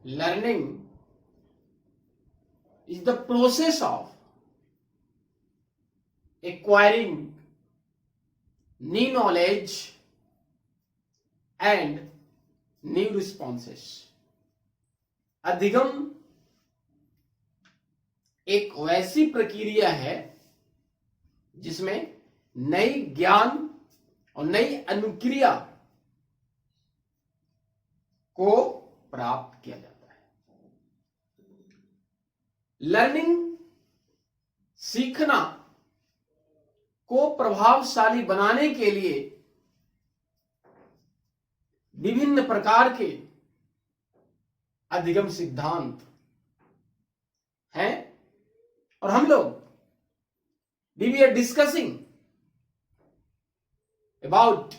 learning is the process of acquiring new knowledge and new responses. अधिगम एक वैसी प्रक्रिया है जिसमें नई ज्ञान और नई अनुक्रिया को प्राप्त किया जाता है. लर्निंग सीखना को प्रभावशाली बनाने के लिए विभिन्न प्रकार के अधिगम सिद्धांत हैं और हम लोग we are discussing about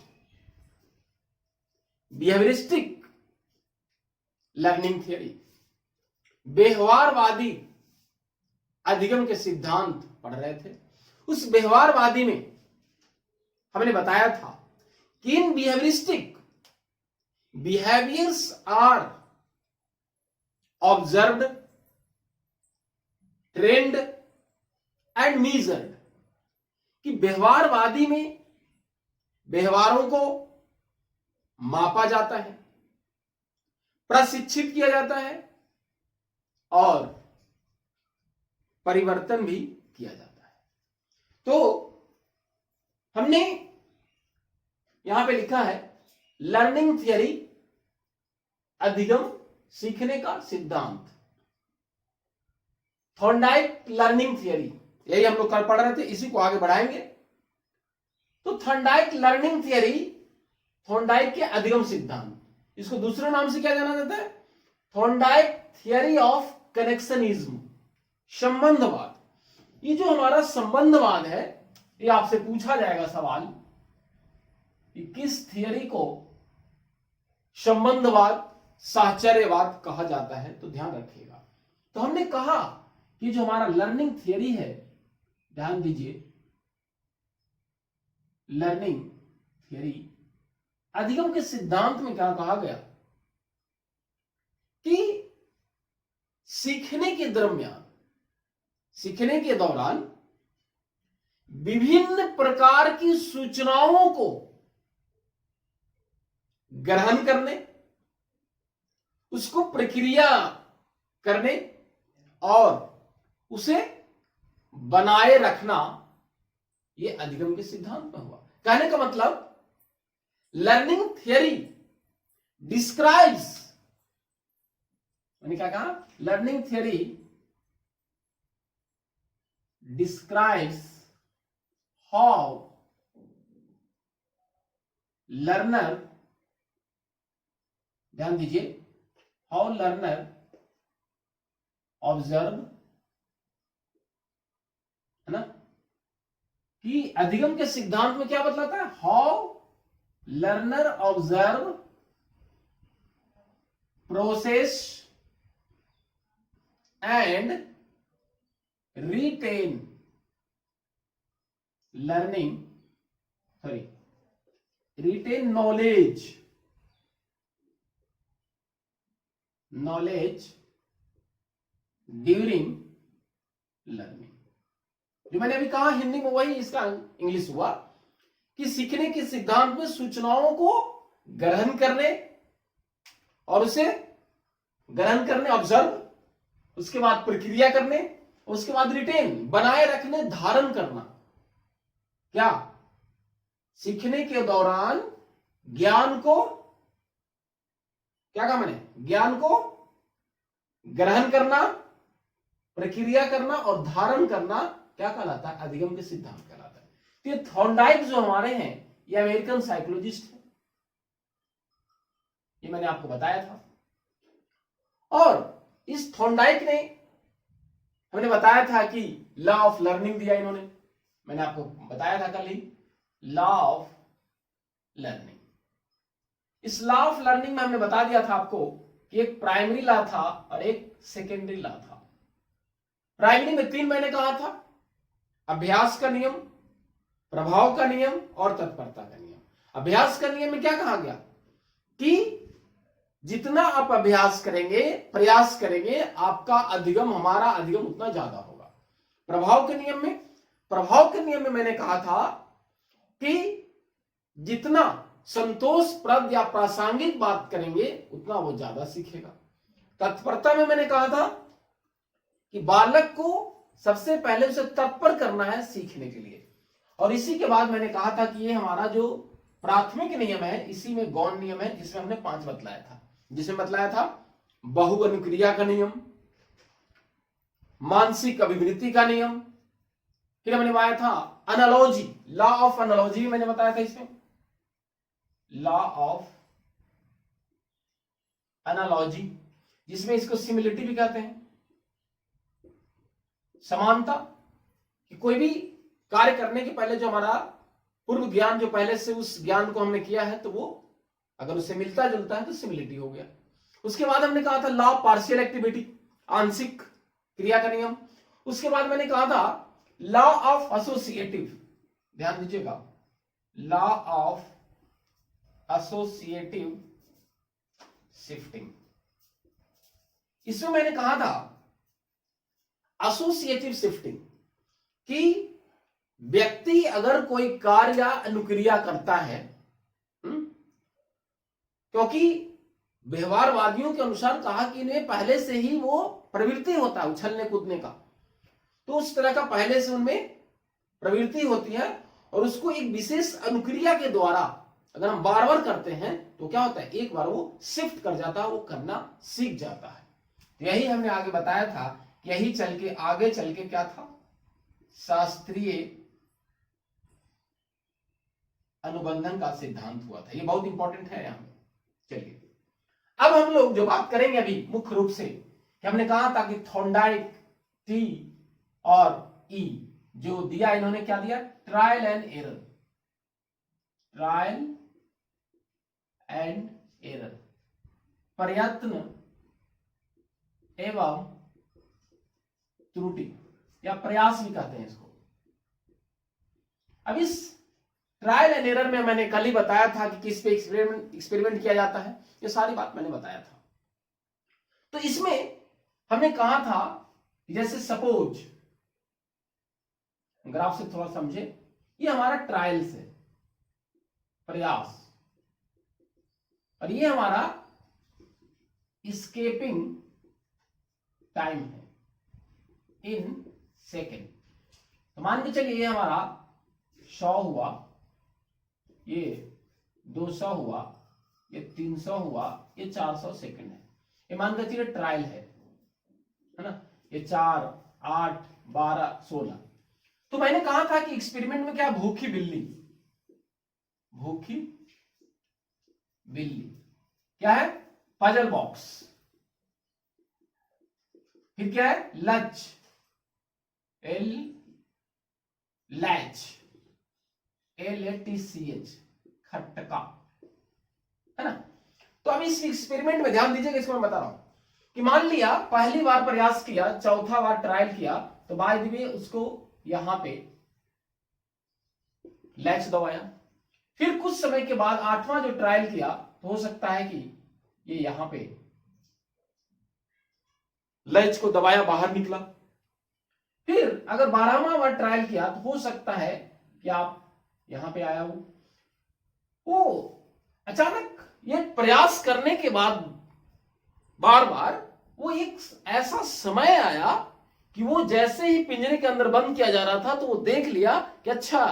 behaviouristic learning theory. व्यवहारवादी अधिगम के सिद्धांत पढ़ रहे थे. उस व्यवहारवादी में हमने बताया था कि इन behaviouristic behaviors are observed, trained and measured. कि व्यवहारवादी में व्यवहारों को मापा जाता है, प्रशिक्षित किया जाता है और परिवर्तन भी किया जाता है. तो हमने यहां पे लिखा है लर्निंग थियरी, अधिगम सीखने का सिद्धांत. थॉर्नडाइक लर्निंग थियरी, यही हम लोग कल पढ़ रहे थे, इसी को आगे बढ़ाएंगे. तो थॉर्नडाइक लर्निंग थियरी, थॉर्नडाइक के अधिगम सिद्धांत, इसको दूसरे नाम से क्या जाना जाता है? थॉर्नडाइक थियरी ऑफ कनेक्शनिज्म, संबंधवाद. ये जो हमारा संबंधवाद है, ये आपसे पूछा जाएगा सवाल कि किस थियरी को संबंधवाद, साहचर्यवाद कहा जाता है. तो ध्यान रखिएगा. तो हमने कहा कि जो हमारा लर्निंग थियरी है, ध्यान दीजिए, लर्निंग थियरी अधिगम के सिद्धांत में क्या कहा गया कि सीखने के दरमियान, सीखने के दौरान विभिन्न प्रकार की सूचनाओं को ग्रहण करने, उसको प्रक्रिया करने और उसे बनाए रखना, यह अधिगम के सिद्धांत में हुआ. कहने का मतलब लर्निंग थियरी डिस्क्राइब्स, मैंने क्या कहा? Learning theory describes how learner, ध्यान दीजिए, हाउ लर्नर ऑब्जर्व, है ना, कि अधिगम के सिद्धांत में क्या बतलाता है? How learner observe, process and retain learning, sorry, retain knowledge, knowledge during learning. जो मैंने अभी कहा हिंदी में, वही इसका इंग्लिश हुआ कि सीखने के सिद्धांत में सूचनाओं को ग्रहण करने और उसे ग्रहण करने, ऑब्जर्व, उसके बाद प्रक्रिया करने, उसके बाद रिटेन, बनाए रखने, धारण करना. क्या? सीखने के दौरान ज्ञान को, क्या कहा मैंने? ज्ञान को ग्रहण करना, प्रक्रिया करना और धारण करना क्या कहलाता है? अधिगम के सिद्धांत कहलाता है. तो ये थॉर्नडाइक जो हमारे हैं, ये अमेरिकन साइकोलॉजिस्ट है, ये मैंने आपको बताया था. और इस थॉर्नडाइक ने, हमने बताया था कि लॉ ऑफ लर्निंग दिया इन्होंने, मैंने आपको बताया था कल ही, लॉ ऑफ लर्निंग. इस लॉ ऑफ लर्निंग में हमने बता दिया था आपको कि एक प्राइमरी लॉ था और एक सेकेंडरी लॉ था. प्राइमरी में 3 मैंने कहा था, अभ्यास का नियम, प्रभाव का नियम और तत्परता का नियम. अभ्यास का नियम में क्या कहा गया कि जितना आप अभ्यास करेंगे, प्रयास करेंगे, आपका अधिगम, हमारा अधिगम उतना ज्यादा होगा। प्रभाव के नियम में मैंने कहा था कि जितना संतोषप्रद या प्रासंगिक बात करेंगे उतना वो ज्यादा सीखेगा। तत्परता में मैंने कहा था कि बालक को सबसे पहले उसे तत्पर करना है सीखने के लिए, और इसी के बाद मैंने कहा था कि ये हमारा जो प्राथमिक नियम है, इसी में गौण नियम है, जिसमें हमने 5 बतलाया था। जिसमें बतलाया था बहु अनुक्रिया का नियम, मानसिक अभिवृत्ति का नियम, फिर हमने बताया था एनालॉजी, लॉ ऑफ एनालॉजी मैंने बताया था, इसमें लॉ ऑफ एनालॉजी, जिसमें इसको सिमिलिटी भी कहते हैं, समानता, कि कोई भी कार्य करने के पहले जो हमारा पूर्व ज्ञान, जो पहले से उस ज्ञान को हमने किया है, तो वो अगर उससे मिलता जुलता है तो सिमिलिटी हो गया। उसके बाद हमने कहा था लॉ ऑफ पार्शियल एक्टिविटी, आंशिक क्रिया का नियम। उसके बाद मैंने कहा था लॉ ऑफ एसोसिएटिव, ध्यान दीजिएगा, लॉ ऑफ एसोसिएटिव शिफ्टिंग। इसमें मैंने कहा था एसोसिएटिव शिफ्टिंग कि व्यक्ति अगर कोई कार्य या अनुक्रिया करता है, क्योंकि व्यवहारवादियों के अनुसार कहा कि इनमें पहले से ही वो प्रवृत्ति होता है उछलने कूदने का, तो उस तरह का पहले से उनमें प्रवृत्ति होती है, और उसको एक विशेष अनुक्रिया के द्वारा अगर हम बार बार करते हैं तो क्या होता है, एक बार वो शिफ्ट कर जाता है, वो करना सीख जाता है। तो यही हमने आगे बताया था कि यही आगे चल के क्या था, शास्त्रीय अनुबंधन का सिद्धांत हुआ था। ये बहुत इंपॉर्टेंट है यहां। चलिए अब हम लोग जो बात करेंगे अभी मुख्य रूप से, कि हमने कहा था कि थॉर्नडाइक, टी और ई जो दिया, इन्होंने क्या दिया, trial and error, trial and error, प्रयत्न एवं त्रुटि, या प्रयास भी कहते हैं इसको। अब इस ट्रायल एंड एरर में मैंने कल ही बताया था कि किस पे एक्सपेरिमेंट किया जाता है, ये सारी बात मैंने बताया था। तो इसमें हमने कहा था जैसे सपोज, ग्राफ से थोड़ा समझे, ये हमारा ट्रायल्स है, प्रयास, और ये हमारा एस्केपिंग टाइम है इन सेकेंड। तो मान के चलिए ये हमारा 100 हुआ, ये 200 हुआ, ये 300 हुआ, ये 400 सेकंड है। ये मान के चलिए ट्रायल है ना, ये 4, 8, 12, 16। तो मैंने कहा था कि एक्सपेरिमेंट में क्या, भूखी बिल्ली, भूखी बिल्ली क्या है, पजल बॉक्स, फिर क्या है, लच, लैच, LATCH, खटका, है ना। तो अब इस एक्सपेरिमेंट में ध्यान दीजिएगा, इसको मैं बता रहा हूं कि मान लिया पहली बार प्रयास किया, चौथा बार ट्रायल किया, तो बाय द वे उसको यहां पे लैच दबाया, फिर कुछ समय के बाद 8वां जो ट्रायल किया, तो हो सकता है कि ये यहां पे लैच को दबाया, बाहर निकला। फिर अगर 12वां बार ट्रायल किया, तो हो सकता है कि आप यहां पे आया हो। वो अचानक ये प्रयास करने के बाद बार बार वो एक ऐसा समय आया कि वो जैसे ही पिंजरे के अंदर बंद किया जा रहा था, तो वो देख लिया कि अच्छा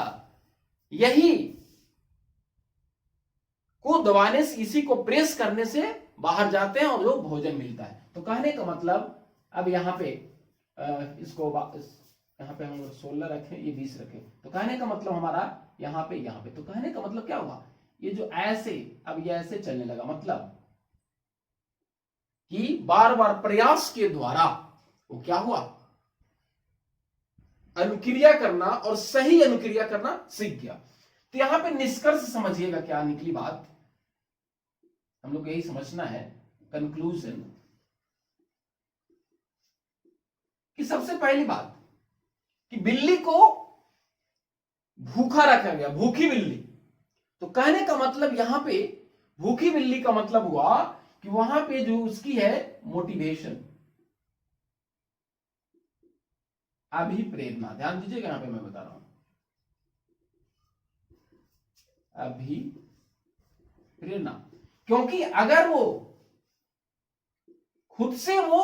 यही को दबाने से, इसी को प्रेस करने से बाहर जाते हैं और जो भोजन मिलता है। तो कहने का मतलब, अब यहाँ पे इसको यहाँ पे हम 16 रखें, ये 20 रखें, तो कहने का मतलब हमारा यहाँ पे, तो कहने का मतलब क्या हुआ, ये जो ऐसे, अब ये ऐसे चलने लगा, मतलब कि बार बार प्रयास के द्वारा वो क्या हुआ, अनुक्रिया करना और सही अनुक्रिया करना सीख गया। तो यहां पे निष्कर्ष समझिएगा, क्या निकली बात, हम लोग यही समझना है, कंक्लूजन, कि सबसे पहली बात कि बिल्ली को भूखा रखा गया, भूखी बिल्ली। तो कहने का मतलब यहां पे भूखी बिल्ली का मतलब हुआ कि वहां पे जो उसकी है मोटिवेशन, अभिप्रेरणा, ध्यान दीजिएगा यहां पे मैं बता रहा हूं, अभिप्रेरणा। क्योंकि अगर वो खुद से वो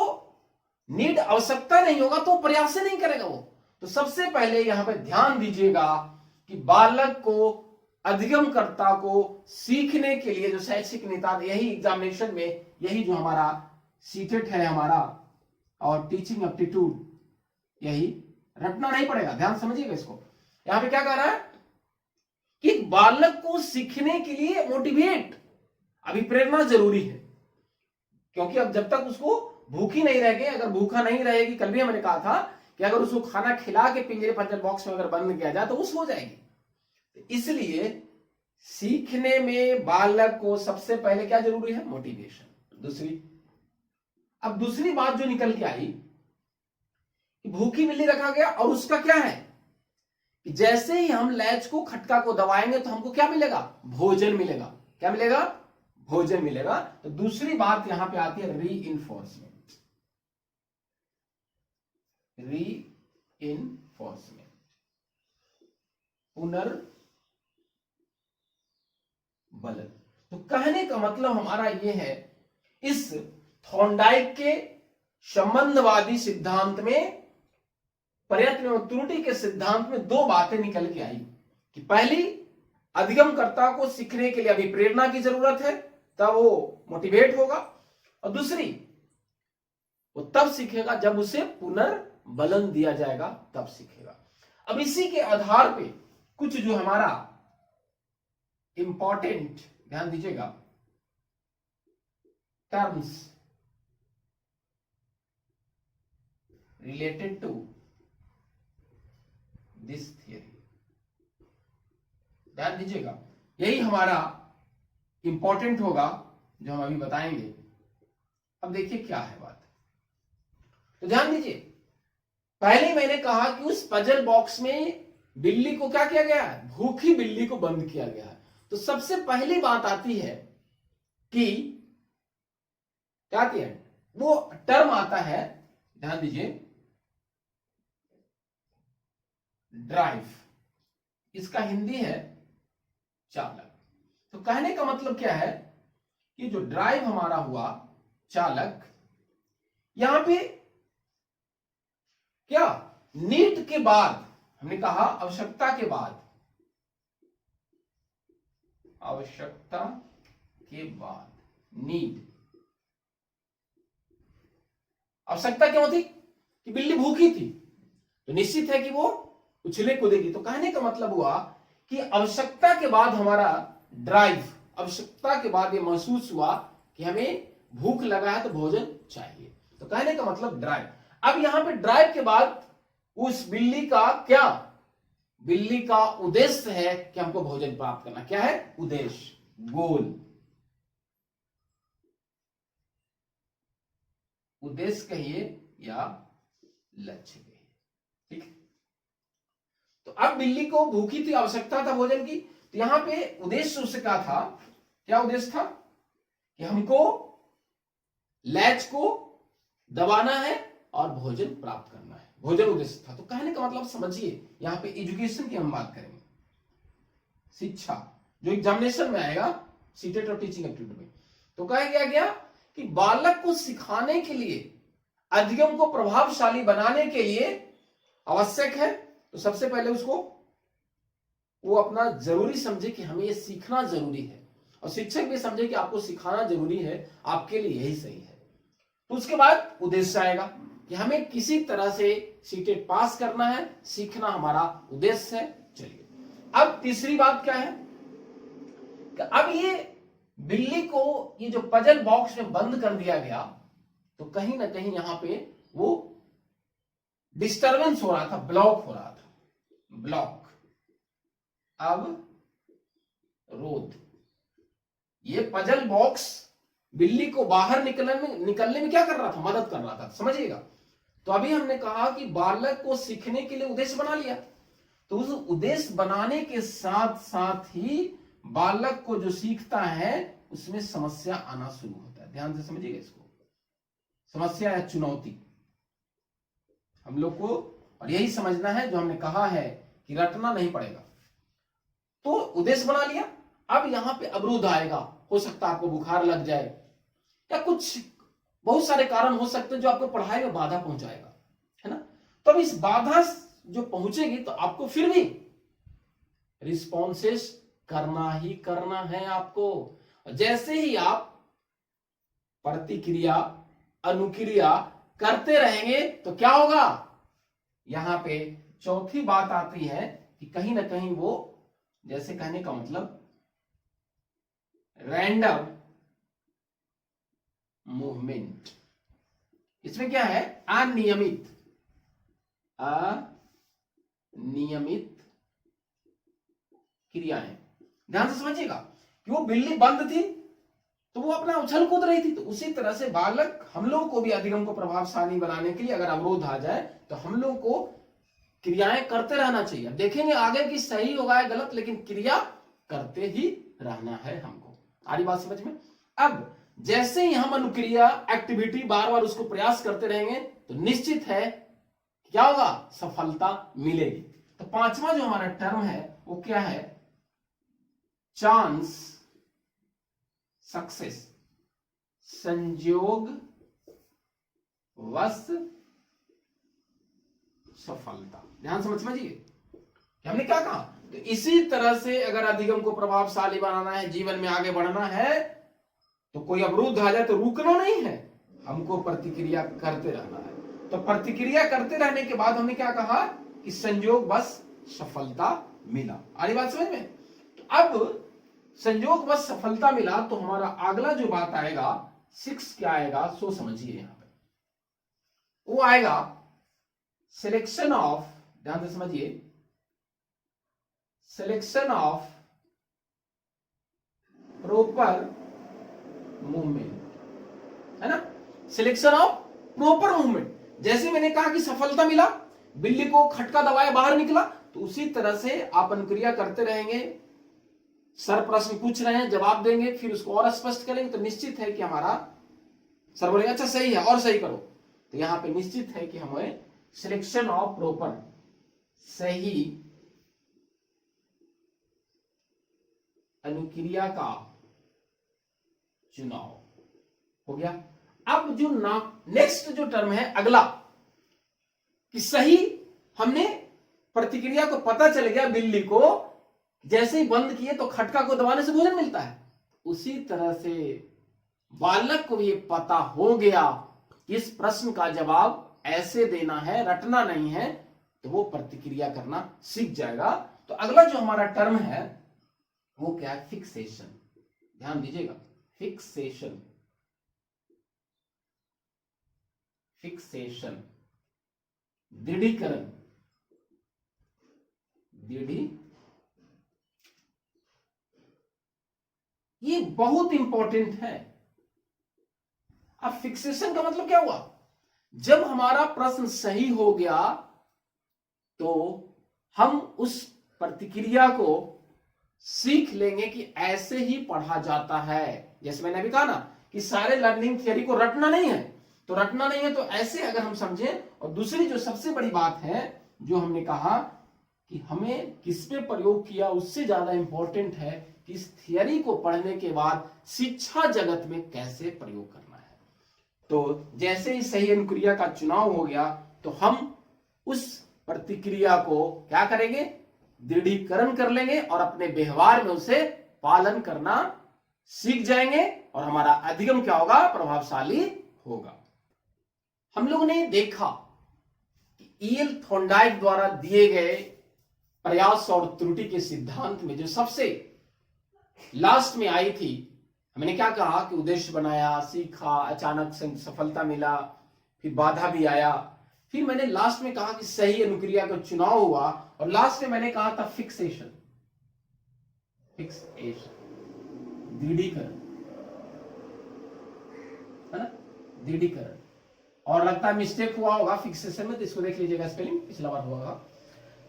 नीड आवश्यकता नहीं होगा तो प्रयास ही नहीं करेगा वो। तो सबसे पहले यहां पे ध्यान दीजिएगा कि बालक को, अधिगमकर्ता को सीखने के लिए जो शैक्षिक निदान, यही एग्जामिनेशन में यही जो हमारा सीटेट है हमारा और टीचिंग एप्टीट्यूड, यही रटना नहीं पड़ेगा, ध्यान समझिएगा इसको। यहां पे क्या कह रहा है कि बालक को सीखने के लिए मोटिवेट, अभिप्रेरणा जरूरी है। क्योंकि अब जब तक उसको भूखी नहीं रहेगी, अगर भूखा नहीं रहेगी, कल भी हमने कहा था कि अगर उसको खाना खिला के पिंजरे पंजर बॉक्स में अगर बंद किया जाए तो वो सो जाएगी। इसलिए सीखने में बालक को सबसे पहले क्या जरूरी है, मोटिवेशन। अब दूसरी बात जो निकल के आई कि भूखी बिल्ली रखा गया और उसका क्या है कि जैसे ही हम लैच को, खटका को दबाएंगे तो हमको क्या मिलेगा, भोजन मिलेगा। क्या मिलेगा, भोजन मिलेगा। तो दूसरी बात यहां पे आती है रीइंफोर्समेंट, रीइंफोर्समेंट, पुनर्बलन। तो कहने का मतलब हमारा यह है, इस थॉर्नडाइक के संबंधवादी सिद्धांत में, प्रयत्न एवं त्रुटि के सिद्धांत में दो बातें निकल के आई कि पहली, अधिगमकर्ता को सीखने के लिए अभिप्रेरणा की जरूरत है, तब वो मोटिवेट होगा। और दूसरी, वो तब सीखेगा जब उसे पुनर्बलन दिया जाएगा, तब सीखेगा। अब इसी के आधार पे कुछ जो हमारा इंपॉर्टेंट, ध्यान दीजिएगा, terms related to this theory, ध्यान दीजिएगा, यही हमारा इंपॉर्टेंट होगा जो हम अभी बताएंगे। अब देखिए क्या है बात, तो ध्यान दीजिए, पहले मैंने कहा कि उस पजल बॉक्स में बिल्ली को क्या किया गया है, भूखी बिल्ली को बंद किया गया है। तो सबसे पहली बात आती है कि क्या आती है, वो टर्म आता है, ध्यान दीजिए, ड्राइव। इसका हिंदी है चालक। तो कहने का मतलब क्या है कि जो ड्राइव हमारा हुआ, चालक, यहां पे क्या, नीड के बाद, हमने कहा आवश्यकता के बाद, आवश्यकता के बाद नीड। आवश्यकता क्या होती कि बिल्ली भूखी थी, तो निश्चित है कि वो उछले कूदेगी। तो कहने का मतलब हुआ कि आवश्यकता के बाद हमारा ड्राइव, आवश्यकता के बाद ये महसूस हुआ कि हमें भूख लगा है तो भोजन चाहिए। तो कहने का मतलब ड्राइव। अब यहां पे ड्राइव के बाद उस बिल्ली का क्या, बिल्ली का उद्देश्य है कि हमको भोजन प्राप्त करना। क्या है उद्देश्य, गोल, उद्देश्य कहिए या लक्ष्य कहिए, ठीक है। तो अब बिल्ली को भूखी थी, आवश्यकता था भोजन की, तो यहां पे उद्देश्य उससे क्या था, क्या उद्देश्य था कि हमको लैच को दबाना है और भोजन प्राप्त करना है, भोजन उद्देश्य था। तो कहने का मतलब समझिए, यहां पे एजुकेशन की हम बात करेंगे, शिक्षा, जो एग्जामिनेशन में आएगा सीटेट और टीचिंग एप्टीट्यूड में। तो कहा गया कि बालक को सिखाने के लिए, अधिगम को प्रभावशाली बनाने के लिए आवश्यक है, तो सबसे पहले उसको वो अपना जरूरी समझे कि हमें ये सीखना जरूरी है, और शिक्षक भी समझे कि आपको सिखाना जरूरी है, आपके लिए यही सही है। तो उसके बाद उद्देश्य आएगा कि हमें किसी तरह से सीटेट पास करना है, सीखना हमारा उद्देश्य है। चलिए, अब तीसरी बात क्या है कि अब ये बिल्ली को ये जो पजल बॉक्स में बंद कर दिया गया, तो कहीं ना कहीं यहां पे वो डिस्टरबेंस हो रहा था, ब्लॉक हो रहा था, ब्लॉक, अब रोध। ये पजल बॉक्स बिल्ली को बाहर निकलने में क्या कर रहा था, मदद कर रहा था, समझिएगा। तो अभी हमने कहा कि बालक को सीखने के लिए उद्देश्य बना लिया, तो उस उद्देश्य बनाने के साथ साथ ही बालक को जो सीखता है उसमें समस्या आना शुरू होता है। है। ध्यान से समझिएगा इसको, समस्या या चुनौती हम लोग को, और यही समझना है जो हमने कहा है कि रटना नहीं पड़ेगा। तो उद्देश्य बना लिया, अब यहां पे अवरोध आएगा, हो सकता है आपको बुखार लग जाए या कुछ बहुत सारे कारण हो सकते हैं जो आपको पढ़ाई में बाधा पहुंचाएगा, है ना। तो अब इस बाधा जो पहुंचेगी तो आपको फिर भी रिस्पॉन्सेस करना ही करना है आपको। जैसे ही आप प्रतिक्रिया अनुक्रिया करते रहेंगे तो क्या होगा, यहां पे चौथी बात आती है कि कहीं ना कहीं वो, जैसे कहने का मतलब रैंडम मूवमेंट, इसमें क्या है, अनियमित क्रियाएं। ध्यान से समझिएगा कि वो बिल्ली बंद थी तो वो अपना उछल कूद रही थी, तो उसी तरह से बालक, हम लोगों को भी अधिगम को प्रभावशाली बनाने के लिए अगर अवरोध आ जाए तो हम लोग को क्रियाएं करते रहना चाहिए। देखेंगे आगे कि सही होगा या गलत, लेकिन क्रिया करते ही रहना है हमको। आरी बात समझ में। अब जैसे ही हम अनुक्रिया एक्टिविटी बार बार उसको प्रयास करते रहेंगे तो निश्चित है क्या होगा, सफलता मिलेगी। तो पांचवा जो हमारा टर्म है वो क्या है, चांस सक्सेस, संयोग वश सफलता। ध्यान समझिए हमने क्या कहा। तो इसी तरह से अगर अधिगम को प्रभावशाली बनाना है, जीवन में आगे बढ़ना है, तो कोई अवरोध आ जाए तो रुकना नहीं है, हमको प्रतिक्रिया करते रहना है। तो प्रतिक्रिया करते रहने के बाद हमने क्या कहा कि संयोग बस सफलता मिला। आगे बात समझ में। तो अब संयोग बस सफलता मिला तो हमारा अगला जो बात आएगा 6 क्या आएगा, सो समझिए यहां पे वो आएगा सिलेक्शन ऑफ, ध्यान से समझिए, सिलेक्शन ऑफ प्रॉपर मूवमेंट, है ना, सिलेक्शन ऑफ प्रॉपर मूवमेंट। जैसे मैंने कहा कि सफलता मिला, बिल्ली को खटका दबाया बाहर निकला, तो उसी तरह से आप अनुक्रिया करते रहेंगे, सर प्रश्न पूछ रहे हैं जवाब देंगे, फिर उसको और स्पष्ट करेंगे, तो निश्चित है कि हमारा सर बोलेंगे अच्छा सही है और सही करो। तो यहां पे निश्चित है कि हमें सिलेक्शन ऑफ प्रॉपर, सही अनुक्रिया का चुनाव हो गया। अब जो नेक्स्ट जो टर्म है अगला, कि सही, हमने प्रतिक्रिया को पता चल गया, बिल्ली को जैसे ही बंद किए तो खटका को दबाने से भोजन मिलता है, उसी तरह से बालक को ये पता हो गया कि इस प्रश्न का जवाब ऐसे देना है, रटना नहीं है, तो वो प्रतिक्रिया करना सीख जाएगा। तो अगला जो हमारा टर्म है वो क्या है, फिक्सेशन। ध्यान दीजिएगा, फिक्सेशन, फिक्सेशन, दृढ़ीकरण, ये बहुत इंपॉर्टेंट है। अब फिक्सेशन का मतलब क्या हुआ, जब हमारा प्रश्न सही हो गया तो हम उस प्रतिक्रिया को सीख लेंगे कि ऐसे ही पढ़ा जाता है। जैसे मैंने अभी कहा ना कि सारे लर्निंग थियरी को रटना नहीं है, तो रटना नहीं है तो ऐसे अगर हम समझें। और दूसरी जो सबसे बड़ी बात है जो हमने कहा कि हमें किस पे प्रयोग किया, उससे ज्यादा इंपॉर्टेंट है कि इस थियरी को पढ़ने के बाद शिक्षा जगत में कैसे प्रयोग करना है। तो जैसे ही सही अनुक्रिया का चुनाव हो गया तो हम उस प्रतिक्रिया को क्या करेंगे, दृढ़ीकरण कर लेंगे और अपने व्यवहार में उसे पालन करना सीख जाएंगे और हमारा अधिगम क्या होगा, प्रभावशाली होगा। हम लोगों ने देखा कि ईएल थॉर्नडाइक द्वारा दिए गए प्रयास और त्रुटि के सिद्धांत में जो सबसे लास्ट में आई थी, हमने क्या कहा कि उद्देश्य बनाया, सीखा, अचानक सफलता मिला, फिर बाधा भी आया, फिर मैंने लास्ट में कहा कि सही अनुक्रिया का चुनाव हुआ, और लास्ट में मैंने कहा था फिक्सेशन, दृढ़ीकरण, है ना, दृढ़ीकरण। और लगता है मिस्टेक हुआ होगा फिक्सेशन में, तो इसको देख लीजिएगा, स्पेलिंग पिछला बार हुआ होगा।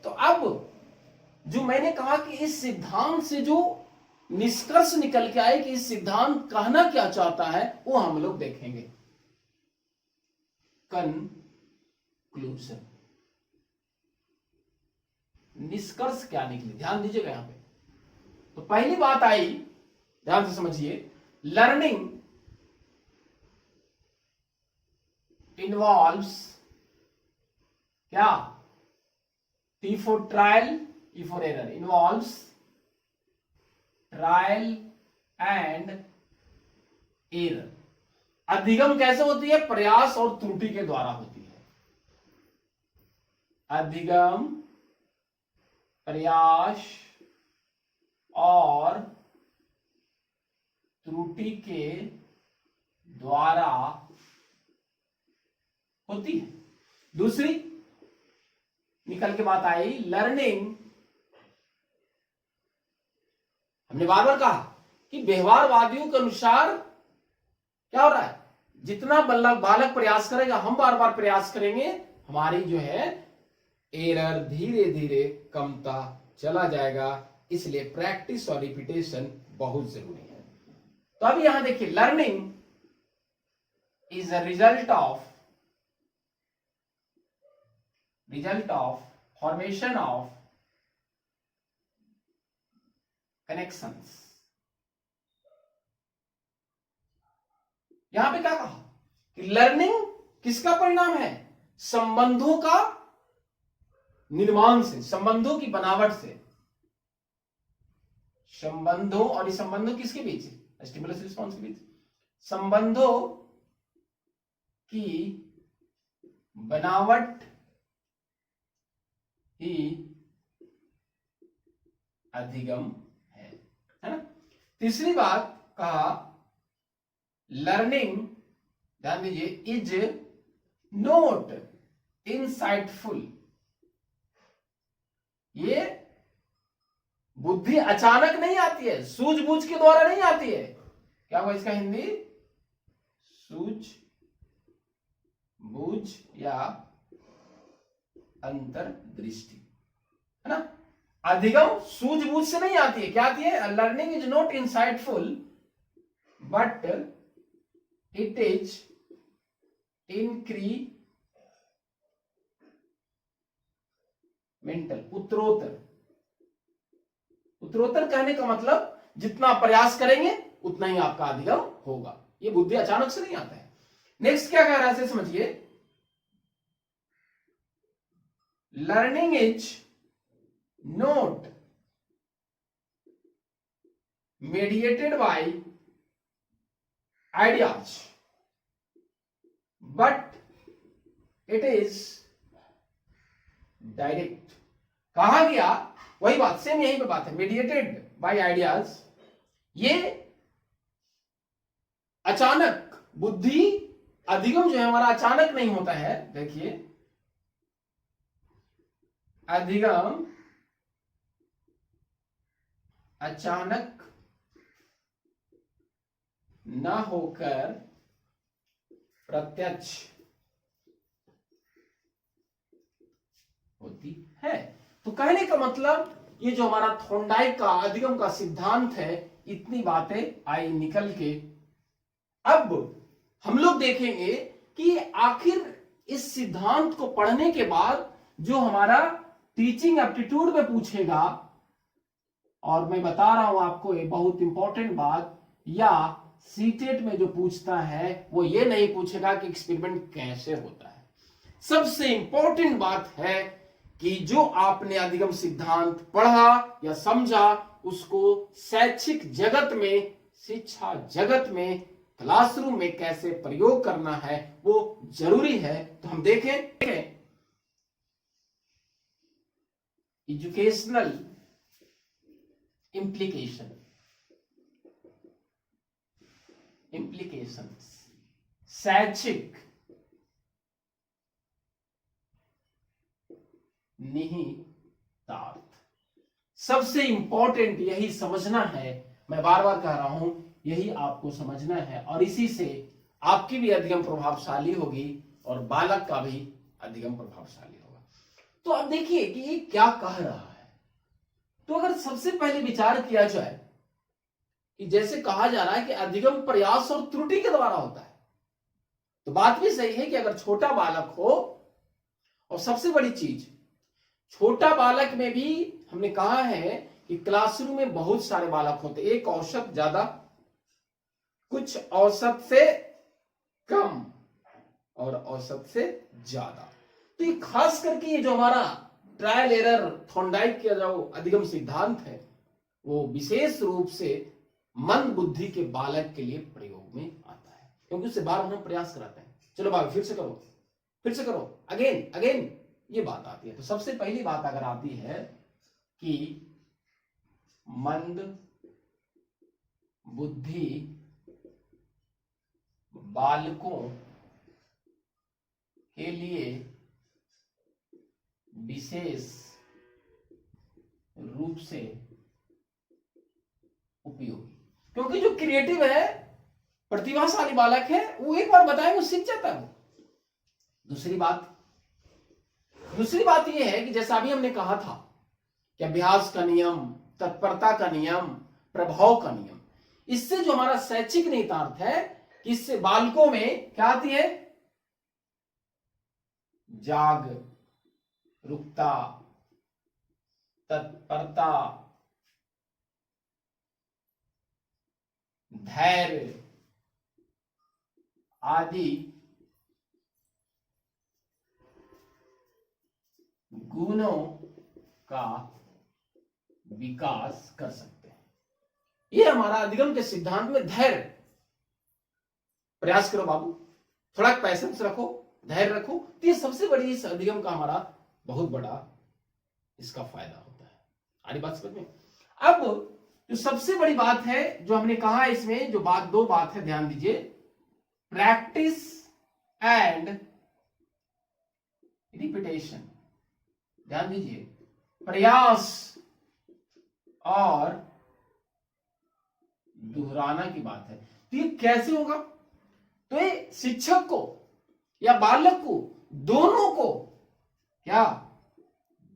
तो अब जो मैंने कहा कि इस सिद्धांत से जो निष्कर्ष निकल के आए कि इस सिद्धांत कहना क्या चाहता है, वो हम लोग देखेंगे। कंक्लूजन, निष्कर्ष क्या निकले, ध्यान दीजिएगा यहां पे। तो पहली बात आई, ध्यान से समझिए, लर्निंग इन्वॉल्व्स क्या, T for trial, E for error, involves trial and error। अधिगम कैसे होती है, प्रयास और त्रुटि के द्वारा होती है। अधिगम प्रयास और त्रुटि के द्वारा होती है। दूसरी निकल के बात आई, लर्निंग, हमने बार बार कहा कि व्यवहारवादियों के अनुसार क्या हो रहा है, जितना बालक प्रयास करेगा, हम बार बार प्रयास करेंगे, हमारी जो है एरर धीरे धीरे कमता चला जाएगा। इसलिए प्रैक्टिस और रिपीटेशन बहुत जरूरी है। तो अब यहां देखिए, learning is a result of formation of connections। यहां पे क्या कहा कि लर्निंग किसका परिणाम है, संबंधों का निर्माण से, संबंधों की बनावट से। संबंधों, और ये संबंधों किसके बीच, स्टिमुलस रिस्पॉन्स के बीच, संबंधों की बनावट ही अधिगम है ना। तीसरी बात कहा, लर्निंग, ध्यान दीजिए, इज नॉट इनसाइटफुल। ये बुद्धि अचानक नहीं आती है, सूझबूझ के द्वारा नहीं आती है। क्या हुआ इसका हिंदी, सूझबूझ या अंतर्दृष्टि, है ना। अधिगम सूझबूझ से नहीं आती है, क्या आती है, learning is not insightful but it is incremental. उत्तरोत्तर कहने का मतलब जितना प्रयास करेंगे उतना ही आपका अधिगम होगा। ये बुद्धि अचानक से नहीं आता है। नेक्स्ट क्या कह रहा है समझिए, learning is note mediated by ideas but it is direct। कहा गया वही बात, सेम यहीं पे बात है, mediated by ideas। ये अचानक, बुद्धि अधिगम जो है हमारा अचानक नहीं होता है। देखिए, अधिगम अचानक न होकर प्रत्यक्ष होती है। तो कहने का मतलब, ये जो हमारा थॉर्नडाइक का अधिगम का सिद्धांत है, इतनी बातें आई निकल के। अब हम लोग देखेंगे कि आखिर इस सिद्धांत को पढ़ने के बाद जो हमारा टीचिंग एप्टीट्यूड में पूछेगा, और मैं बता रहा हूं आपको ये बहुत इंपॉर्टेंट बात, या सीटेट में जो पूछता है वो ये नहीं पूछेगा कि एक्सपेरिमेंट कैसे होता है। सबसे इंपॉर्टेंट बात है कि जो आपने अधिगम सिद्धांत पढ़ा या समझा, उसको शैक्षिक जगत में, शिक्षा जगत में, क्लासरूम में कैसे प्रयोग करना है, वो जरूरी है। तो हम देखें एजुकेशनल implications, शैक्षिक निहितार्थ। सबसे इंपॉर्टेंट यही समझना है, मैं बार बार कह रहा हूं, यही आपको समझना है, और इसी से आपकी भी अधिगम प्रभावशाली होगी और बालक का भी अधिगम प्रभावशाली होगा। तो अब देखिए कि ये क्या कह रहा है। तो अगर सबसे पहले विचार किया जाए कि जैसे कहा जा रहा है कि अधिगम प्रयास और त्रुटि के द्वारा होता है, तो बात भी सही है कि अगर छोटा बालक हो, और सबसे बड़ी चीज छोटा बालक में भी हमने कहा है कि क्लासरूम में बहुत सारे बालक होते, एक औसत ज्यादा, कुछ औसत से कम और औसत से ज्यादा। तो ये खास करके ये जो हमारा ट्रायल एरर थॉर्नडाइक का जो अधिगम सिद्धांत है वो विशेष रूप से मंद बुद्धि के बालक के लिए प्रयोग में आता है, क्योंकि उससे बार हम प्रयास कराते हैं। चलो बाबा फिर से करो, अगेन अगेन, ये बात आती है। तो सबसे पहली बात अगर आती है कि मंद बुद्धि बालकों के लिए विशेष रूप से उपयोगी, क्योंकि जो क्रिएटिव है, प्रतिभाशाली बालक है, वो एक बार बताए वो सीख जाता है। दूसरी बात यह है कि जैसा अभी हमने कहा था कि अभ्यास का नियम, तत्परता का नियम, प्रभाव का नियम, इससे जो हमारा शैक्षिक निहितार्थ है कि इससे बालकों में क्या आती है, जागरूकता, तत्परता, धैर्य आदि गुणों का विकास कर सकते हैं। ये हमारा अधिगम के सिद्धांत में धैर्य, प्रयास करो बाबू, थोड़ा पैसेंस रखो, धैर्य रखो, तो ये सबसे बड़ी इस अधिगम का हमारा बहुत बड़ा इसका फायदा होता है। आरी बात समझ में? अब जो सबसे बड़ी बात है जो हमने कहा, इसमें जो बात, दो बात है, ध्यान दीजिए, प्रैक्टिस एंड रिपीटेशन। ध्यान दीजिए, प्रयास और दोहराना की बात है। तो ये कैसे होगा? तो ये शिक्षक को या बालक को, दोनों को क्या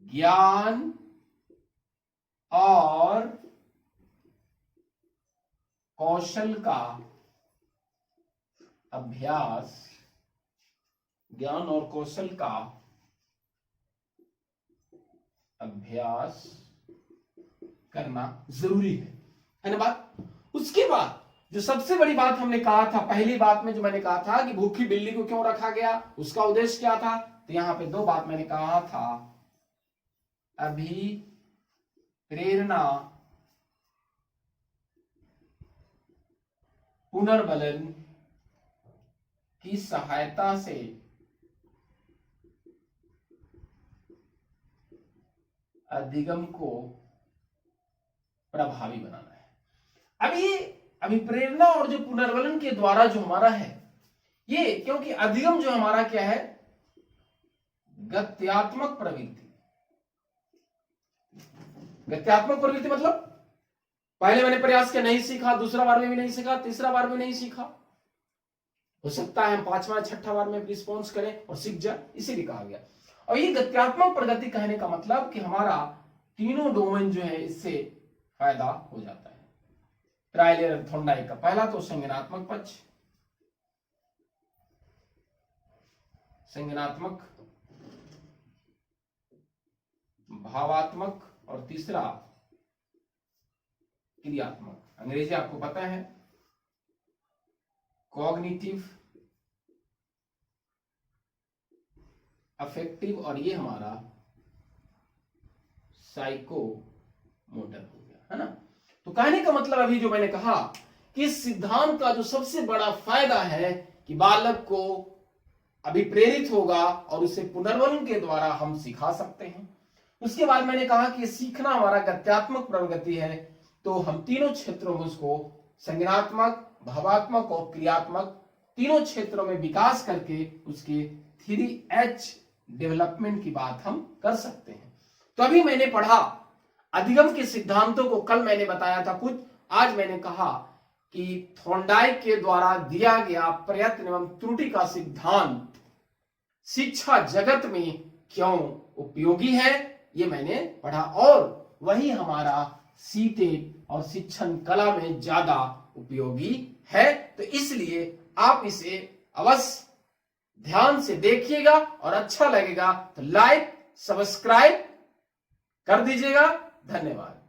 ज्ञान और कौशल का अभ्यास, ज्ञान और कौशल का अभ्यास करना जरूरी है ना बात। उसके बाद जो सबसे बड़ी बात हमने कहा था, पहली बात में जो मैंने कहा था कि भूखी बिल्ली को क्यों रखा गया, उसका उद्देश्य क्या था, तो यहां पे दो बात मैंने कहा था, अभी प्रेरणा, पुनर्बलन की सहायता से अधिगम को प्रभावी बनाना है। अभी प्रेरणा और जो पुनर्बलन के द्वारा जो हमारा है ये, क्योंकि अधिगम जो हमारा क्या है, गत्यात्मक प्रवृत्ति। गत्यात्मक प्रवृत्ति मतलब पहले मैंने प्रयास किया, नहीं सीखा, दूसरा बार में भी नहीं सीखा, तीसरा बार में नहीं सीखा, हो सकता है हम पांचवा छठा बार में रिस्पॉन्स करें और सीख जाए, इसीलिए कहा गया। और ये गत्यात्मक प्रगति कहने का मतलब कि हमारा तीनों डोमेन जो है इससे फायदा हो जाता है। ट्रायल एरर थॉर्नडाइक का पहला तो संज्ञानात्मक पक्ष, संज्ञानात्मक, भावात्मक, और तीसरा क्रियात्मक। अंग्रेजी आपको पता है, कॉग्निटिव, अफेक्टिव, और ये हमारा साइको मोटर हो गया, है ना। तो कहने का मतलब अभी जो मैंने कहा कि इस सिद्धांत का जो सबसे बड़ा फायदा है कि बालक को अभिप्रेरित होगा और उसे पुनर्बलन के द्वारा हम सिखा सकते हैं। उसके बाद मैंने कहा कि सीखना हमारा गत्यात्मक प्रगति है, तो हम तीनों क्षेत्रों में उसको संज्ञानात्मक, भावात्मक और क्रियात्मक तीनों क्षेत्रों में विकास करके उसके 3H डेवलपमेंट की बात हम कर सकते हैं। तो अभी मैंने पढ़ा अधिगम के सिद्धांतों को, कल मैंने बताया था कुछ, आज मैंने कहा कि थॉर्नडाइक के द्वारा दिया गया प्रयत्न एवं त्रुटि का सिद्धांत शिक्षा जगत में क्यों उपयोगी है, ये मैंने पढ़ा, और वही हमारा सीटेट और शिक्षण कला में ज्यादा उपयोगी है। तो इसलिए आप इसे अवश्य ध्यान से देखिएगा और अच्छा लगेगा तो लाइक सब्सक्राइब कर दीजिएगा। धन्यवाद।